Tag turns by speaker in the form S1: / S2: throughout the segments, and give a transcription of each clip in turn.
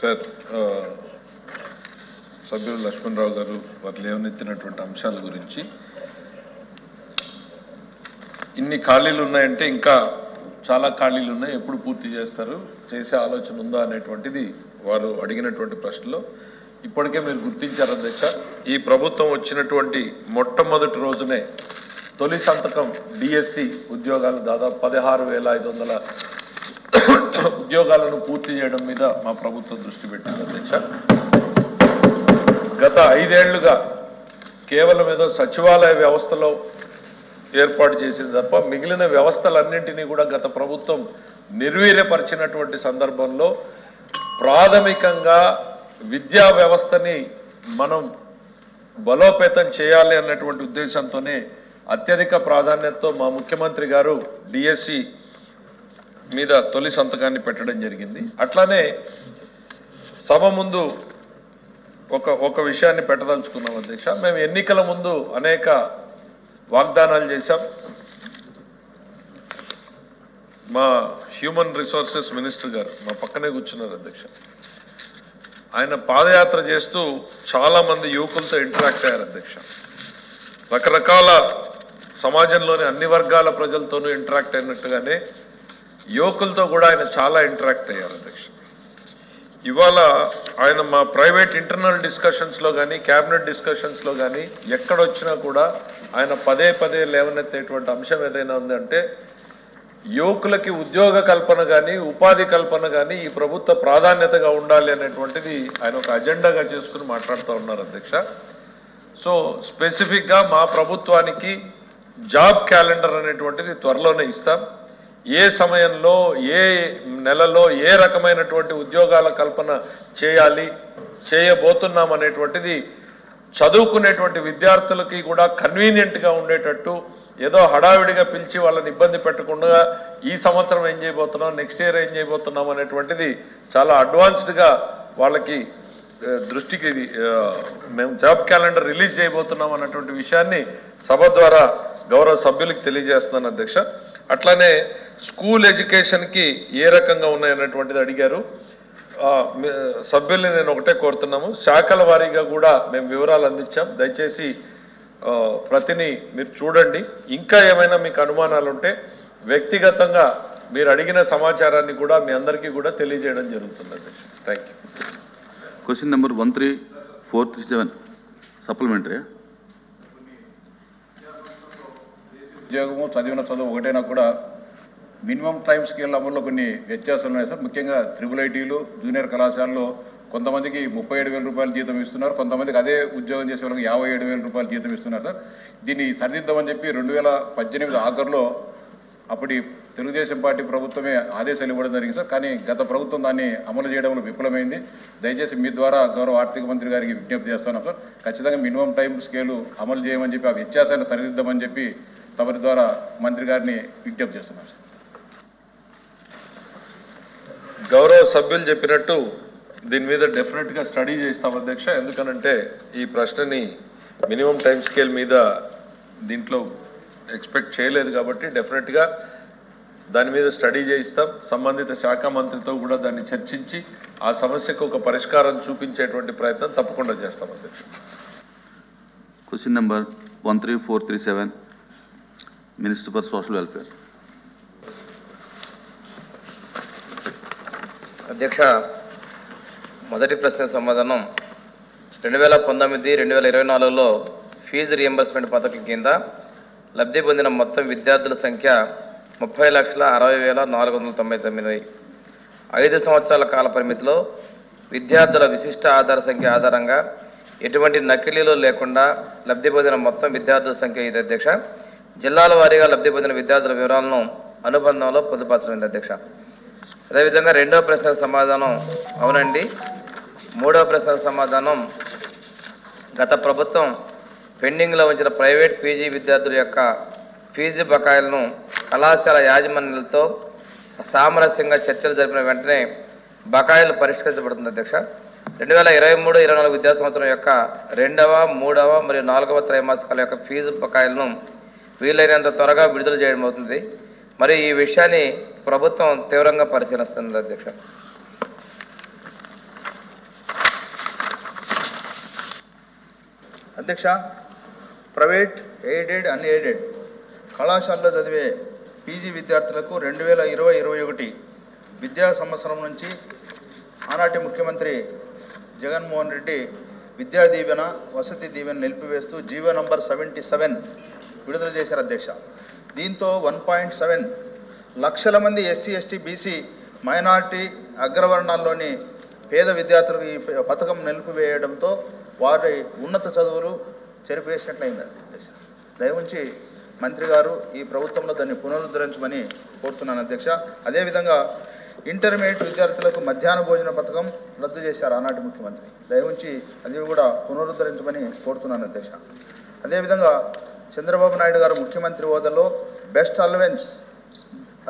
S1: Sir సభ్యులు లక్ష్మణరావు గారు వారు లేవనెత్తినటువంటి అంశాల గురించి ఇన్ని ఖాళీలు ఉన్నాయంటే ఇంకా చాలా ఖాళీలు ఉన్నాయి, ఎప్పుడు పూర్తి చేస్తారు, చేసే ఆలోచన ఉందా అనేటువంటిది వారు అడిగినటువంటి ప్రశ్నలో ఇప్పటికే మీరు గుర్తించారు అధ్యక్ష. ఈ ప్రభుత్వం వచ్చినటువంటి మొట్టమొదటి రోజునే తొలి సంతకం డిఎస్సి ఉద్యోగాలు దాదాపు 16,500 ఉద్యోగాలను పూర్తి చేయడం మీద మా ప్రభుత్వం దృష్టి పెట్టింది అధ్యక్ష. గత 5 ఏళ్లుగా కేవలం ఏదో సచివాలయ వ్యవస్థలో ఏర్పాటు చేసింది తప్ప మిగిలిన వ్యవస్థలన్నింటినీ కూడా గత ప్రభుత్వం నిర్వీర్యపరిచినటువంటి సందర్భంలో ప్రాథమికంగా విద్యా వ్యవస్థని మనం బలోపేతం చేయాలి అన్నటువంటి ఉద్దేశంతోనే అత్యధిక ప్రాధాన్యతతో మా ముఖ్యమంత్రి గారు డిఎస్సి మీద తొలి సంతకాన్ని పెట్టడం జరిగింది. అట్లానే సభ ముందు ఒక విషయాన్ని పెట్టదలుచుకున్నాం అధ్యక్ష. మేము ఎన్నికల ముందు అనేక వాగ్దానాలు చేశాం. మా హ్యూమన్ రిసోర్సెస్ మినిస్టర్ గారు మా పక్కనే కూర్చున్నారు అధ్యక్ష. ఆయన పాదయాత్ర చేస్తూ చాలా మంది యువకులతో ఇంటరాక్ట్ అయ్యారు అధ్యక్ష. రకరకాల సమాజంలోని అన్ని వర్గాల ప్రజలతోనూ ఇంటరాక్ట్ అయినట్టుగానే యువకులతో కూడా ఆయన చాలా ఇంటరాక్ట్ అయ్యారు అధ్యక్ష. ఇవాళ ఆయన మా ప్రైవేట్ ఇంటర్నల్ డిస్కషన్స్లో కానీ క్యాబినెట్ డిస్కషన్స్లో కానీ ఎక్కడొచ్చినా కూడా ఆయన పదే పదే లేవనెత్తేటువంటి అంశం ఏదైనా ఉందంటే యువకులకి ఉద్యోగ కల్పన కానీ ఉపాధి కల్పన కానీ ఈ ప్రభుత్వ ప్రాధాన్యతగా ఉండాలి అనేటువంటిది ఆయన ఒక అజెండాగా చేసుకుని మాట్లాడుతూ ఉన్నారు అధ్యక్ష. సో స్పెసిఫిక్గా మా ప్రభుత్వానికి జాబ్ క్యాలెండర్ అనేటువంటిది త్వరలోనే ఇస్తాం. ఏ సమయంలో ఏ నెలలో ఏ రకమైనటువంటి ఉద్యోగాల కల్పన చేయబోతున్నాం అనేటువంటిది చదువుకునేటువంటి విద్యార్థులకి కూడా కన్వీనియంట్గా ఉండేటట్టు, ఏదో హడావిడిగా పిలిచి వాళ్ళని ఇబ్బంది పెట్టకుండా ఈ సంవత్సరం ఏం చేయబోతున్నాం, నెక్స్ట్ ఇయర్ ఏం చేయబోతున్నాం అనేటువంటిది చాలా అడ్వాన్స్డ్గా వాళ్ళకి దృష్టికి మేము జాబ్ క్యాలెండర్ రిలీజ్ చేయబోతున్నాం అన్నటువంటి విషయాన్ని సభ ద్వారా గౌరవ సభ్యులకు తెలియజేస్తున్నాను అధ్యక్ష. అట్లానే స్కూల్ ఎడ్యుకేషన్కి ఏ రకంగా ఉన్నాయన్నటువంటిది అడిగారు సభ్యుల్ని. నేను ఒకటే కోరుతున్నాము, శాఖల వారీగా కూడా మేము వివరాలు అందించాం. దయచేసి ప్రతిని మీరు చూడండి. ఇంకా ఏమైనా మీకు అనుమానాలు ఉంటే వ్యక్తిగతంగా మీరు అడిగిన సమాచారాన్ని కూడా మీ అందరికీ కూడా తెలియజేయడం జరుగుతుంది అధ్యక్ష. Thank you.
S2: Question number 13437 supplementary.
S3: ఉద్యోగము చదివిన చదువు ఒకటైనా కూడా మినిమం టైం స్కేల్ అమల్లో కొన్ని వ్యత్యాసాలు ఉన్నాయి సార్. ముఖ్యంగా IIITలు జూనియర్ కళాశాలలో కొంతమందికి 37,000 రూపాయల జీతం ఇస్తున్నారు, కొంతమందికి అదే ఉద్యోగం చేసే వాళ్ళకి 57,000 రూపాయల జీతం ఇస్తున్నారు సార్. దీన్ని సరిదిద్దామని చెప్పి 2018 ఆఖరులో అప్పటి తెలుగుదేశం పార్టీ ప్రభుత్వమే ఆదేశాలు ఇవ్వడం జరిగింది సార్. కానీ గత ప్రభుత్వం దాన్ని అమలు చేయడంలో విఫలమైంది. దయచేసి మీ ద్వారా గౌరవ ఆర్థిక మంత్రి గారికి విజ్ఞప్తి చేస్తున్నాం సార్. ఖచ్చితంగా మినిమం టైం స్కేలు అమలు చేయమని చెప్పి ఆ వ్యత్యాసాన్ని సరిదిద్దామని చెప్పి తమరి ద్వారా మంత్రి గారిని విజ్ఞప్తి చేస్తున్నాం సార్.
S1: గౌరవ సభ్యులు చెప్పినట్టు దీని మీద డెఫినెట్గా స్టడీ చేస్తాం అధ్యక్ష. ఎందుకనంటే ఈ ప్రశ్నని మినిమం టైం స్కేల్ మీద దీంట్లో ఎక్స్పెక్ట్ చేయలేదు కాబట్టి డెఫినెట్గా దాని మీద స్టడీ చేయిస్తాం. సంబంధిత శాఖ మంత్రితో కూడా దాన్ని చర్చించి ఆ సమస్యకు ఒక పరిష్కారం చూపించేటువంటి ప్రయత్నం తప్పకుండా చేస్తాం అధ్యక్ష.
S2: Question number 13437 minister for social welfare.
S4: అధ్యక్ష, మొదటి ప్రశ్న సమాధానం 2019-2024లో ఫీజు రియంబర్స్మెంట్ పథకం కింద లబ్ధి పొందిన మొత్తం విద్యార్థుల సంఖ్య 30,60,499. 5 సంవత్సరాల కాల పరిమితిలో విద్యార్థుల విశిష్ట ఆధార సంఖ్య ఆధారంగా ఎటువంటి నకిలీలు లేకుండా లబ్ధి పొందిన మొత్తం విద్యార్థుల సంఖ్య ఇది అధ్యక్ష. జిల్లాల వారీగా లబ్ధి పొందిన విద్యార్థుల వివరాలను అనుబంధంలో పొందుపరచమైంది అధ్యక్ష. అదేవిధంగా రెండవ ప్రశ్నకు సమాధానం అవునండి. మూడవ ప్రశ్నకు సమాధానం గత ప్రభుత్వం పెండింగ్లో ఉంచిన ప్రైవేట్ పీజీ విద్యార్థుల యొక్క ఫీజు బకాయిలను కళాశాల యాజమాన్యాలతో సామరస్యంగా చర్చలు జరిపిన వెంటనే బకాయిలు పరిష్కరించబడుతుంది అధ్యక్ష. 2023-24 విద్యా సంవత్సరం యొక్క 2వ, 3వ మరియు 4వ త్రైమాసికాల యొక్క ఫీజు బకాయిలను వీలైనంత త్వరగా విడుదల చేయడం అవుతుంది. మరి ఈ విషయాన్ని ప్రభుత్వం తీవ్రంగా పరిశీలిస్తుంది అధ్యక్ష.
S5: అధ్యక్ష, ప్రైవేట్, ఎయిడెడ్, అన్ఎయిడెడ్ కళాశాలలో చదివే పీజీ విద్యార్థులకు 2020-21 విద్యా సంవత్సరం నుంచి ఆనాటి ముఖ్యమంత్రి జగన్మోహన్ రెడ్డి విద్యా దీవెన, వసతి దీవెన నిలిపివేస్తూ జీవో నంబర్ 77 విడుదల చేశారు అధ్యక్ష. దీంతో 1.7 లక్షల మంది ఎస్సీ, ఎస్టీ, బీసీ, మైనార్టీ, అగ్రవర్ణాల్లోని పేద విద్యార్థులకు ఈ పథకం నిలిపివేయడంతో వారి ఉన్నత చదువులు చెరిపేసినట్లయింది అధ్యక్ష. దయవుంచి మంత్రి గారు ఈ ప్రభుత్వంలో దాన్ని పునరుద్ధరించమని కోరుతున్నాను అధ్యక్ష. అదేవిధంగా ఇంటర్మీడియట్ విద్యార్థులకు మధ్యాహ్న భోజన పథకం రద్దు చేశారు ఆనాటి ముఖ్యమంత్రి. దయవుంచి అది కూడా పునరుద్ధరించమని కోరుతున్నాను అధ్యక్ష. అదేవిధంగా చంద్రబాబు నాయుడు గారు ముఖ్యమంత్రి హోదాలో బెస్ట్ అలవెన్స్,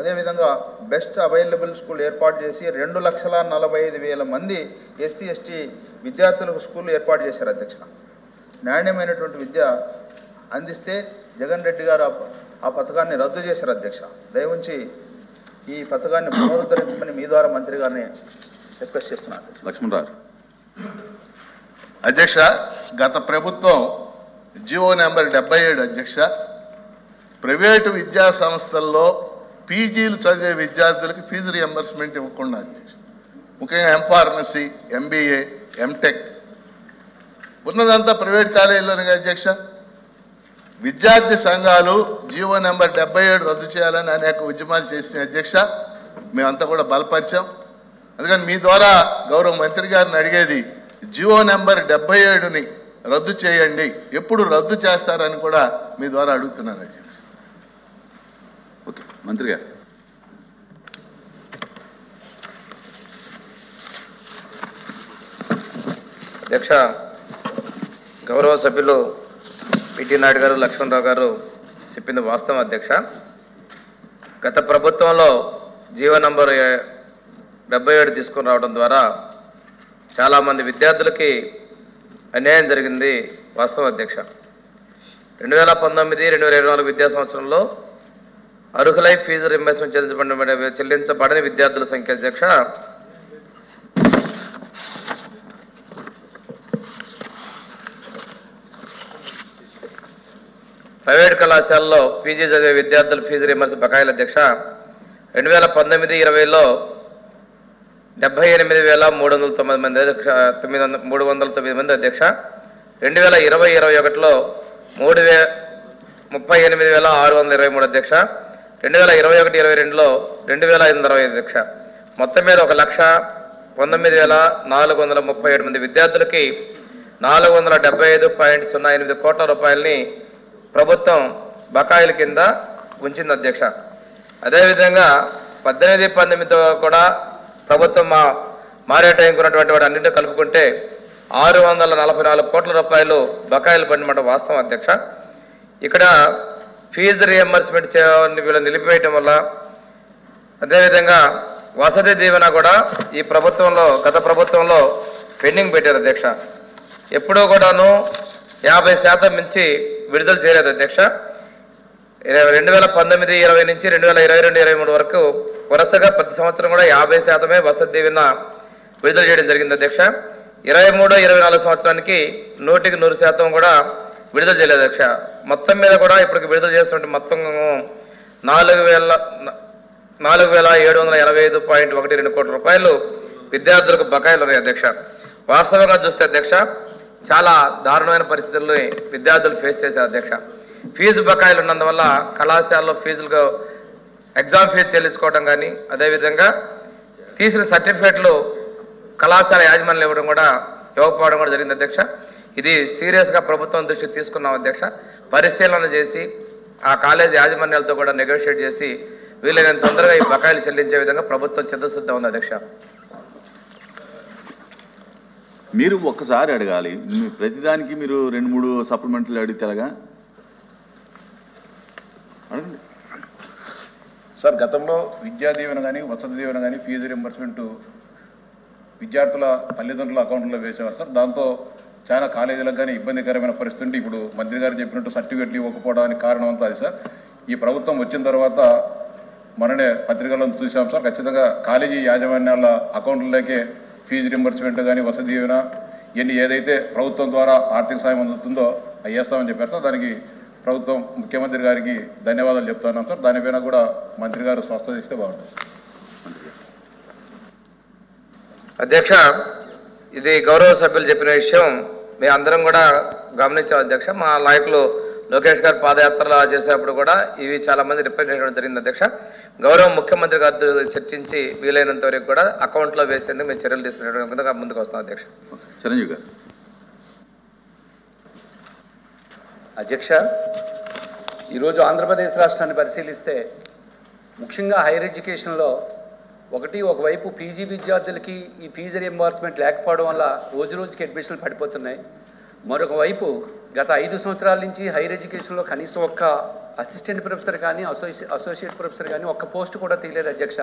S5: అదేవిధంగా బెస్ట్ అవైలబుల్ స్కూల్ ఏర్పాటు చేసి 2,45,000 మంది ఎస్సీ, ఎస్టీ విద్యార్థులకు స్కూల్ ఏర్పాటు చేశారు అధ్యక్ష. నాణ్యమైనటువంటి విద్య అందిస్తే జగన్ రెడ్డి గారు ఆ పథకాన్ని రద్దు చేశారు అధ్యక్ష. దయవుంచి ఈ పథకాన్ని పునరుద్ధరించమని మీ ద్వారా మంత్రి గారిని రిక్వెస్ట్ చేస్తున్నాను.
S2: లక్ష్మణరావు.
S6: అధ్యక్ష, గత ప్రభుత్వం జియో నెంబర్ 77 అధ్యక్ష, ప్రైవేటు విద్యా సంస్థల్లో పీజీలు చదివే విద్యార్థులకి ఫీజు రియంబర్స్మెంట్ ఇవ్వకుండా అధ్యక్ష, ముఖ్యంగా ఎంఫార్మసీ, ఎంబీఏ, ఎంటెక్ ఉన్నదంతా ప్రైవేట్ కాలేజీలోనే అధ్యక్ష. విద్యార్థి సంఘాలు జియో నెంబర్ 77 రద్దు చేయాలని అనేక ఉద్యమాలు చేసిన అధ్యక్ష. మేమంతా కూడా బలపరిచాం. అందుకని మీ ద్వారా గౌరవ మంత్రి గారిని అడిగేది, జియో నెంబర్ 77ని రద్దు చేయండి, ఎప్పుడు రద్దు చేస్తారని కూడా మీ ద్వారా అడుగుతున్నాను అధ్యక్ష.
S2: ఓకే, మంత్రి గారు.
S4: అధ్యక్ష, గౌరవ సభ్యులు పిటి నాయుడు గారు, లక్ష్మణరావు గారు చెప్పింది వాస్తవం అధ్యక్ష. గత ప్రభుత్వంలో జీవో నంబర్ 77 తీసుకొని రావడం ద్వారా చాలామంది విద్యార్థులకి అన్యాయం జరిగింది వాస్తవం అధ్యక్ష. 2019-2024 విద్యా సంవత్సరంలో అర్హులై ఫీజు రింబర్స్మెంట్ చెల్లించబడని విద్యార్థుల సంఖ్య అధ్యక్ష ప్రైవేట్ కళాశాలలో పీజీ చదివే విద్యార్థుల ఫీజు రింబర్స్ బకాయిల అధ్యక్ష 2019-20లో 78,309 మంది 309 మంది అధ్యక్ష. 2020-21లో 38,623 అధ్యక్ష. 2021-22లో 2,525 అధ్యక్ష. మొత్తం మీద 1,19,437 మంది విద్యార్థులకి 475.08 కోట్ల రూపాయలని ప్రభుత్వం బకాయిల కింద ఉంచింది అధ్యక్ష. అదేవిధంగా 18-19 కూడా ప్రభుత్వం మారే టైంకి ఉన్నటువంటి వాటి అన్నింటినీ కలుపుకుంటే 644 కోట్ల రూపాయలు బకాయిలు పడినమాట వాస్తవం అధ్యక్ష. ఇక్కడ ఫీజు రియంబర్స్మెంట్ వీళ్ళు నిలిపివేయటం వల్ల, అదేవిధంగా వసతి దీవెన కూడా ఈ ప్రభుత్వంలో, గత ప్రభుత్వంలో పెండింగ్ పెట్టారు అధ్యక్ష. ఎప్పుడూ కూడాను 50% మించి విడుదల చేయలేదు అధ్యక్ష. 2019-20 నుంచి 2022-23 వరకు వరుసగా ప్రతి సంవత్సరం కూడా 50% వసతి దీవెన విడుదల చేయడం జరిగింది అధ్యక్ష. 23-24 సంవత్సరానికి 100% కూడా విడుదల చేయలేదు అధ్యక్ష. మొత్తం మీద కూడా ఇప్పటికి విడుదల చేస్తున్న మొత్తం 4,785.12 కోట్ల రూపాయలు విద్యార్థులకు బకాయిలు ఉన్నాయి అధ్యక్ష. వాస్తవంగా చూస్తే అధ్యక్ష చాలా దారుణమైన పరిస్థితుల్ని విద్యార్థులు ఫేస్ చేశారు అధ్యక్ష. ఫీజు బకాయిలు ఉన్నందువల్ల కళాశాలలో ఫీజులకు ఎగ్జామ్ ఫీజు చెల్లించుకోవడం కానీ, అదేవిధంగా తీసిన సర్టిఫికేట్లు కళాశాల యాజమాన్యం ఇవ్వకపోవడం కూడా జరిగింది అధ్యక్ష. ఇది సీరియస్గా ప్రభుత్వం దృష్టికి తీసుకున్నాం అధ్యక్ష. పరిశీలన చేసి ఆ కాలేజ్ యాజమాన్యాలతో కూడా నెగోషియేట్ చేసి వీలైనంత తొందరగా ఈ బకాయిలు చెల్లించే విధంగా ప్రభుత్వం చిత్తశుద్ధి ఉంది అధ్యక్ష.
S2: మీరు ఒక్కసారి అడగాలి, ప్రతిదానికి మీరు 2-3 సప్లిమెంట్లు అడిగితే ఎలాగా? అడగండి
S3: సార్. గతంలో విద్యా దీవెన కానీ, వసతి దీవెన కానీ, ఫీజు రింబర్స్మెంట్ విద్యార్థుల తల్లిదండ్రుల అకౌంట్లో వేసేవారు సార్. దాంతో చాలా కాలేజీలకు కానీ ఇబ్బందికరమైన పరిస్థితి. ఇప్పుడు మంత్రి గారు చెప్పినట్టు సర్టిఫికెట్లు ఇవ్వకపోవడానికి కారణం అంతా అది సార్. ఈ ప్రభుత్వం వచ్చిన తర్వాత మననే పత్రికలను చూసాం సార్. ఖచ్చితంగా కాలేజీ యాజమాన్యాల అకౌంట్లలోకే ఫీజు రింబర్స్మెంట్ కానీ, వసతి దీవెన ఇవన్నీ ఏదైతే ప్రభుత్వం ద్వారా ఆర్థిక సాయం అందుతుందో అవి చేస్తామని చెప్పారు సార్. దానికి ప్రభుత్వం ముఖ్యమంత్రి గారికి ధన్యవాదాలు చెప్తున్నాం సార్. దానిపైన కూడా మంత్రి గారు స్పష్టత ఇస్తే బాగుంటుంది.
S4: అధ్యక్ష, ఇది గౌరవ సభ్యులు చెప్పిన విషయం మేము అందరం కూడా గమనించాం అధ్యక్ష. మా నాయకులు లోకేష్ గారు పాదయాత్రలు చేసేటప్పుడు కూడా ఇవి చాలా మంది రిప్లై చేయడం జరిగింది అధ్యక్ష. గౌరవ ముఖ్యమంత్రి గారితో చర్చించి వీలైనంత వరకు కూడా అకౌంట్లో వేసేందుకు మేము చర్యలు తీసుకునే ముందుకు వస్తాం అధ్యక్ష.
S2: చిరంజీవి గారు.
S7: అధ్యక్ష, ఈరోజు ఆంధ్రప్రదేశ్ రాష్ట్రాన్ని పరిశీలిస్తే ముఖ్యంగా హైయర్ ఎడ్యుకేషన్లో ఒకవైపు పీజీ విద్యార్థులకి ఈ ఫీజు రియంబర్స్మెంట్ లేకపోవడం వల్ల రోజు రోజుకి అడ్మిషన్లు పడిపోతున్నాయి. మరొక వైపు గత 5 సంవత్సరాల నుంచి హైయర్ ఎడ్యుకేషన్లో కనీసం ఒక్క అసిస్టెంట్ ప్రొఫెసర్ కానీ అసోసియేట్ ప్రొఫెసర్ కానీ ఒక్క పోస్ట్ కూడా తీయలేదు అధ్యక్ష.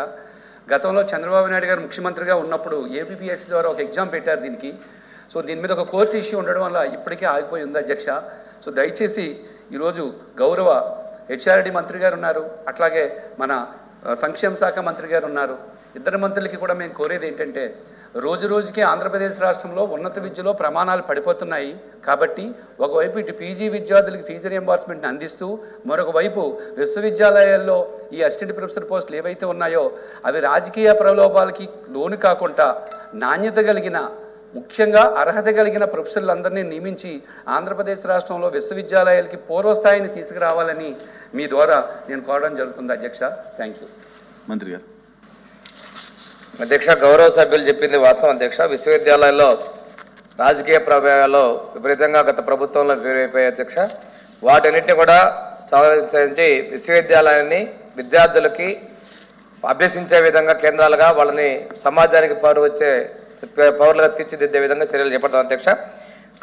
S7: గతంలో చంద్రబాబు నాయుడు గారు ముఖ్యమంత్రిగా ఉన్నప్పుడు ఏపీపీఎస్సీ ద్వారా ఒక ఎగ్జామ్ పెట్టారు దీనికి. సో దీని మీద ఒక కోర్టు ఇష్యూ ఉండడం వల్ల ఇప్పటికే ఆగిపోయి ఉంది అధ్యక్ష. సో దయచేసి ఈరోజు గౌరవ హెచ్ఆర్డి మంత్రి గారు ఉన్నారు, అట్లాగే మన సంక్షేమ శాఖ మంత్రి గారు ఉన్నారు. ఇద్దరు మంత్రులకి కూడా మేము కోరేది ఏంటంటే రోజు రోజుకి ఆంధ్రప్రదేశ్ రాష్ట్రంలో ఉన్నత విద్యలో ప్రమాణాలు పడిపోతున్నాయి కాబట్టి ఒకవైపు ఇటు పీజీ విద్యార్థులకి ఫీజు రియంబర్స్మెంట్ని అందిస్తూ మరొక వైపు విశ్వవిద్యాలయాల్లో ఈ అసిస్టెంట్ ప్రొఫెసర్ పోస్టులు ఏవైతే ఉన్నాయో అవి రాజకీయ ప్రలోభాలకి లోను కాకుండా నాణ్యత కలిగిన ముఖ్యంగా అర్హత కలిగిన ప్రొఫెసర్లందరినీ నియమించి ఆంధ్రప్రదేశ్ రాష్ట్రంలో విశ్వవిద్యాలయాలకి పూర్వస్థాయిని తీసుకురావాలని మీ ద్వారా నేను కోరడం జరుగుతుంది అధ్యక్ష. Thank you. మంత్రి గారు.
S4: అధ్యక్ష, గౌరవ సభ్యులు చెప్పింది వాస్తవం అధ్యక్ష. విశ్వవిద్యాలయాల్లో రాజకీయ ప్రభావాలు విపరీతంగా గత ప్రభుత్వంలో వేరైపోయాయి అధ్యక్ష. వాటన్నిటిని కూడా సంబంధించి విశ్వవిద్యాలయాన్ని విద్యార్థులకి అభ్యసించే విధంగా కేంద్రాలుగా వాళ్ళని సమాజానికి పౌరులుగా తీర్చిదిద్దే విధంగా చర్యలు చేపడతాం అధ్యక్ష.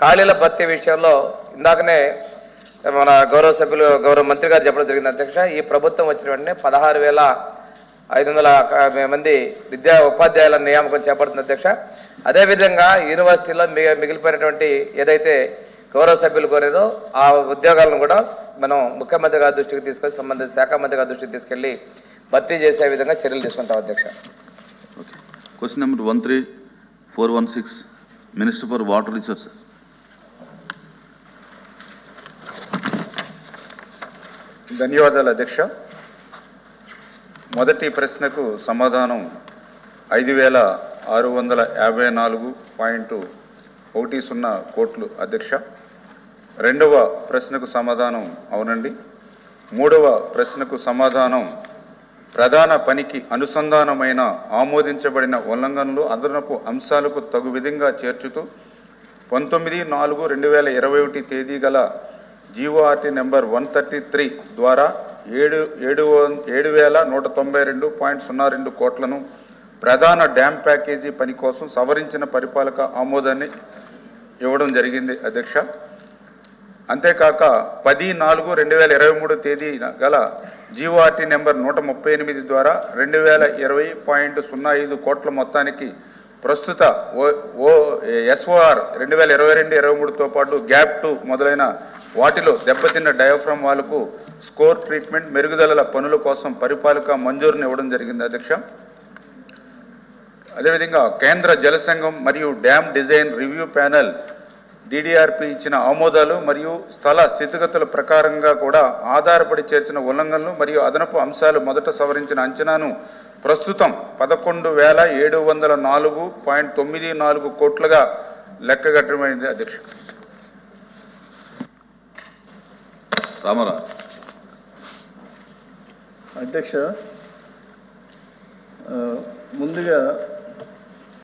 S4: ఖాళీల భర్తీ విషయంలో ఇందాకనే మన గౌరవ సభ్యులు గౌరవ మంత్రి గారు చెప్పడం జరిగింది అధ్యక్ష. ఈ ప్రభుత్వం వచ్చిన వెంటనే 16,500 మంది ఉపాధ్యాయుల నియామకం చేపడుతుంది అధ్యక్ష. అదేవిధంగా యూనివర్సిటీలో మిగిలిపోయినటువంటి ఏదైతే గౌరవ సభ్యులు కోరారో ఆ ఉద్యోగాలను కూడా మనం ముఖ్యమంత్రి గారి దృష్టికి తీసుకొని సంబంధిత శాఖ మంత్రి గారి దృష్టికి తీసుకెళ్లి భర్తీ చేసే విధంగా చర్యలు తీసుకుంటాం అధ్యక్ష.
S2: Question number 13416 minister for water resources.
S8: ధన్యవాదాలు అధ్యక్ష. మొదటి ప్రశ్నకు సమాధానం 5,654.10 కోట్లు అధ్యక్ష. రెండవ ప్రశ్నకు సమాధానం అవునండి. మూడవ ప్రశ్నకు సమాధానం ప్రధాన పనికి అనుసంధానమైన ఆమోదించబడిన ఉల్లంఘనలు అదనపు అంశాలకు తగు విధంగా చేర్చుతూ 19/4/2021 తేదీ గల జీఓఆర్టీ నెంబర్ 133 ద్వారా 7,192.02 కోట్లను ప్రధాన డ్యామ్ ప్యాకేజీ పని కోసం సవరించిన పరిపాలక ఆమోదాన్ని ఇవ్వడం జరిగింది అధ్యక్ష. అంతేకాక 10/4/2023 తేదీ గల జీఓఆర్టీ నెంబర్ 138 ద్వారా 2,020.05 కోట్ల మొత్తానికి ప్రస్తుత ఎస్ఓఆర్ 2022-23తో పాటు గ్యాప్ 2 మొదలైన వాటిలో దెబ్బతిన్న డయాఫ్రమ్ వాళ్లకు స్కోర్ ట్రీట్మెంట్ మెరుగుదలల పనుల కోసం పరిపాలక మంజూరుని ఇవ్వడం జరిగింది అధ్యక్ష. అదేవిధంగా కేంద్ర జల సంఘం మరియు dam design review panel DDRP ఇచ్చిన ఆమోదాలు మరియు స్థల స్థితిగతుల ప్రకారంగా కూడా ఆధారపడి చేర్చిన ఉల్లంఘనలు మరియు అదనపు అంశాలు మొదట సవరించిన అంచనాను ప్రస్తుతం 11,704.94 కోట్లుగా లెక్కగట్టమైంది అధ్యక్ష.
S2: రామారావు.
S9: అధ్యక్ష, ముందుగా